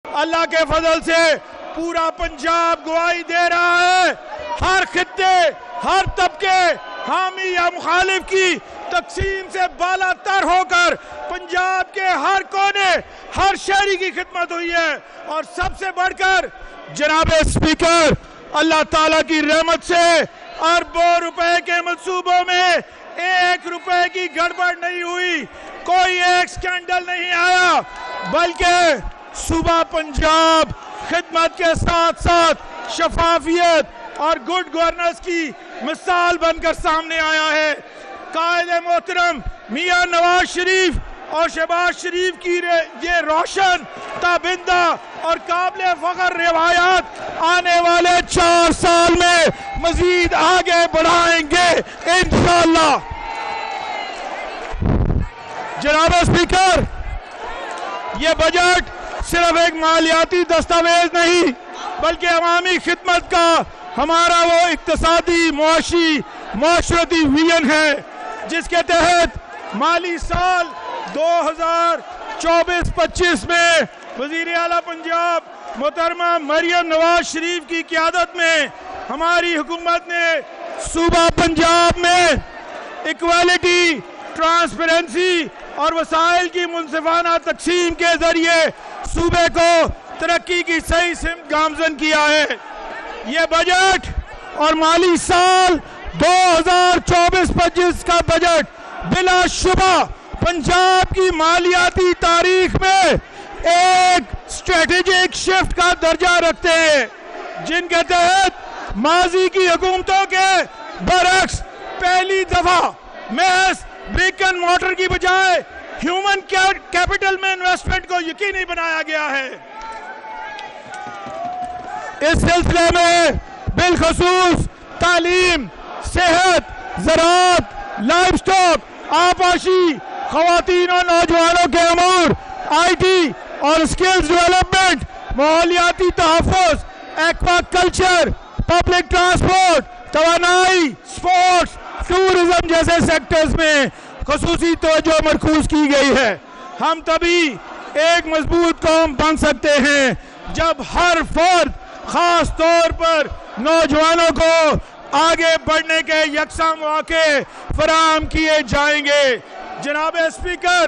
اللہ کے فضل سے پورا پنجاب گواہی دے رہا ہے، ہر خطے، ہر طبقے، حامی یا مخالف کی تقسیم سے بالا تر ہو کر پنجاب کے ہر کونے، ہر شہری کی خدمت ہوئی ہے۔ اور سب سے بڑھ کر جناب اسپیکر، اللہ تعالیٰ کی رحمت سے اربوں روپے کے منصوبوں میں 1 روپے کی گڑبڑ نہیں ہوئی، کوئی ایک سکینڈل نہیں آیا، بلکہ صوبہ پنجاب خدمت کے ساتھ ساتھ شفافیت اور گڈ گورننس کی مثال بن کر سامنے آیا ہے۔ قائد محترم میاں نواز شریف اور شہباز شریف کی یہ روشن، تابندہ اور قابل فخر روایات آنے والے 4 سال میں مزید آگے بڑھائیں گے انشاءاللہ۔ جناب اسپیکر، یہ بجٹ صرف ایک مالیاتی دستاویز نہیں بلکہ عوامی خدمت کا ہمارا وہ اقتصادی، معاشی، معاشرتی ویژن ہے جس کے تحت مالی سال 2024-25 میں وزیر اعلیٰ پنجاب محترمہ مریم نواز شریف کی قیادت میں ہماری حکومت نے صوبہ پنجاب میں ایکویلٹی، ٹرانسپیرنسی اور وسائل کی منصفانہ تقسیم کے ذریعے صوبے کو ترقی کی صحیح سمت گامزن کیا ہے۔ یہ بجٹ اور مالی سال 2024-25 کا بجٹ بلا شبہ پنجاب کی مالیاتی تاریخ میں ایک اسٹریٹجک شفٹ کا درجہ رکھتے ہیں، جن کے تحت ماضی کی حکومتوں کے برعکس پہلی دفعہ محض برک اینڈ مورٹر کی بجائے ہیومن کیپٹل میں انویسٹمنٹ کو یقینی بنایا گیا ہے۔ اس سلسلے میں بالخصوص تعلیم، صحت، زراعت، لائف سٹاک، آبپاشی، خواتین اور نوجوانوں کے امور، آئی ٹی اور سکلز ڈیولپمنٹ، ماحولیاتی تحفظ، ایکوا کلچر، پبلک ٹرانسپورٹ، توانائی، سپورٹس، ٹورزم جیسے سیکٹرز میں خصوصی توجہ مرکوز کی گئی ہے۔ ہم تبھی ایک مضبوط قوم بن سکتے ہیں جب ہر فرد، خاص طور پر نوجوانوں کو آگے بڑھنے کے یکساں مواقع فراہم کیے جائیں گے۔ جناب اسپیکر،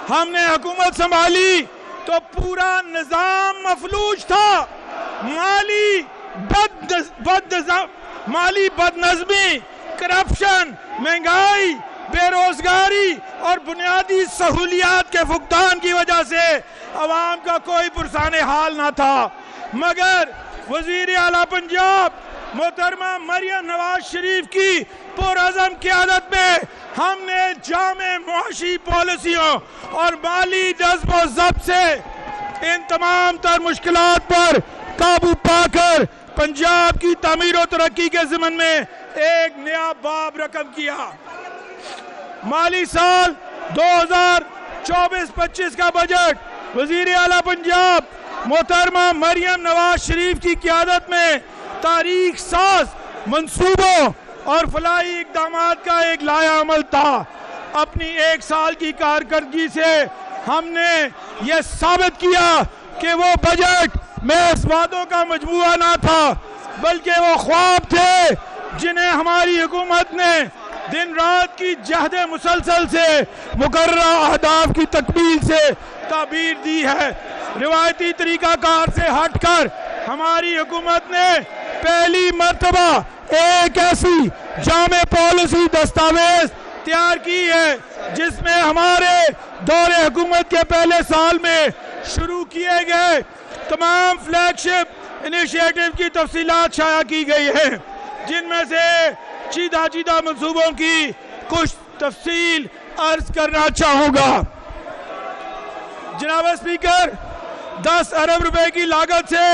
ہم نے حکومت سنبھالی تو پورا نظام مفلوج تھا، مالی بدنظمی، کرپشن، مہنگائی، بے روزگاری اور بنیادی سہولیات کے فقدان کی وجہ سے عوام کا کوئی پرسان حال نہ تھا، مگر وزیر اعلیٰ پنجاب محترمہ مریم نواز شریف کی پرعزم قیادت میں ہم نے جامع معاشی پالیسیوں اور مالی نظم و ضبط سے ان تمام تر مشکلات پر قابو پا کر پنجاب کی تعمیر و ترقی کے ضمن میں ایک نیا باب رقم کیا۔ مالی سال 2024-25 کا بجٹ وزیر اعلیٰ پنجاب محترمہ مریم نواز شریف کی قیادت میں تاریخ ساز منصوبوں اور فلاحی اقدامات کا ایک لائحہ عمل تھا۔ اپنی 1 سال کی کارکردگی سے ہم نے یہ ثابت کیا کہ وہ بجٹ محض وعدوں کا مجموعہ نہ تھا بلکہ وہ خواب تھے جنہیں ہماری حکومت نے دن رات کی جہد مسلسل سے مقررہ اہداف کی تکمیل سے تعبیر دی ہے۔ روایتی طریقہ کار سے ہٹ کر ہماری حکومت نے پہلی مرتبہ ایک ایسی جامع پالیسی دستاویز تیار کی ہے جس میں ہمارے دور حکومت کے پہلے سال میں شروع کیے گئے تمام فلیگ شپ انیشیٹو کی تفصیلات شائع کی گئی ہیں، جن میں سے چیدہ منصوبوں کی کچھ تفصیل عرض کرنا چاہوں گا۔ جناب اسپیکر، 10 ارب روپے کی لاگت سے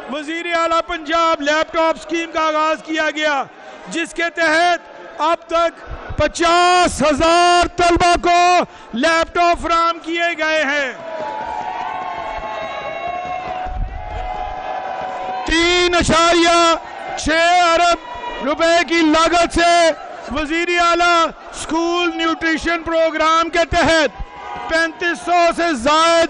وزیر اعلیٰ پنجاب لیپ ٹاپ اسکیم کا آغاز کیا گیا، جس کے تحت اب تک 50,000 طلبہ کو لیپ ٹاپ فراہم کیے گئے ہیں۔ 3.6 ارب روپے کی لاگت سے وزیر اعلیٰ اسکول نیوٹریشن پروگرام کے تحت 3500 سے زائد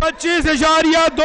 25.2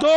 2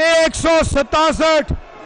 167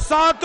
7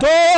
2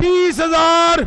20,000